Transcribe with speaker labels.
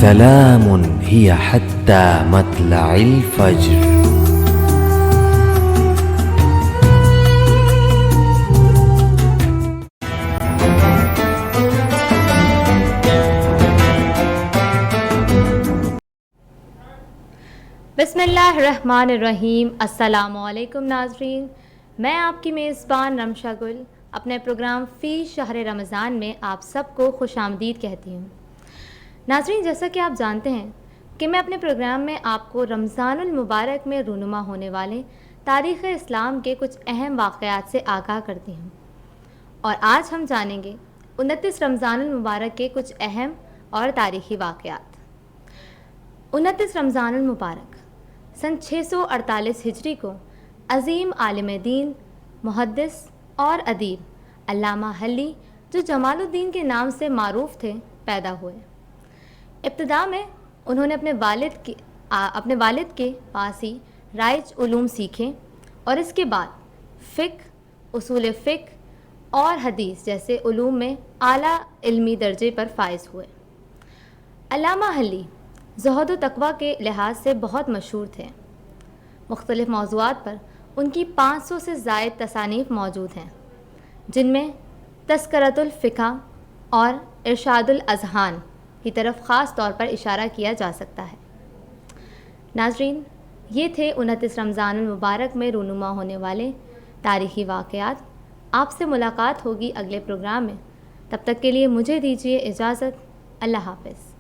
Speaker 1: سلام هي حتى مطلع الفجر.
Speaker 2: بسم اللہ الرحمن الرحیم. السلام علیکم ناظرین، میں آپ کی میزبان رمشا گل اپنے پروگرام فی شہر رمضان میں آپ سب کو خوش آمدید کہتی ہوں. ناظرین، جیسا کہ آپ جانتے ہیں کہ میں اپنے پروگرام میں آپ کو رمضان المبارک میں رونما ہونے والے تاریخ اسلام کے کچھ اہم واقعات سے آگاہ کرتی ہوں، اور آج ہم جانیں گے 29 رمضان المبارک کے کچھ اہم اور تاریخی واقعات. 29 رمضان المبارک سن 648 ہجری کو عظیم عالم دین، محدث اور ادیب علامہ حلی، جو جمال الدین کے نام سے معروف تھے، پیدا ہوئے. ابتدا میں انہوں نے اپنے والد کے پاس ہی رائج علوم سیکھے اور اس کے بعد فقہ، اصول فقہ اور حدیث جیسے علوم میں اعلیٰ علمی درجے پر فائز ہوئے. علامہ حلی زہد و تقویٰ کے لحاظ سے بہت مشہور تھے. مختلف موضوعات پر ان کی 500 سے زائد تصانیف موجود ہیں، جن میں تذکرۃ الفقہ اور ارشاد الاذہان کی طرف خاص طور پر اشارہ کیا جا سکتا ہے. ناظرین، یہ تھے 29 رمضان المبارک میں رونما ہونے والے تاریخی واقعات. آپ سے ملاقات ہوگی اگلے پروگرام میں. تب تک کے لیے مجھے دیجیے اجازت. اللہ حافظ.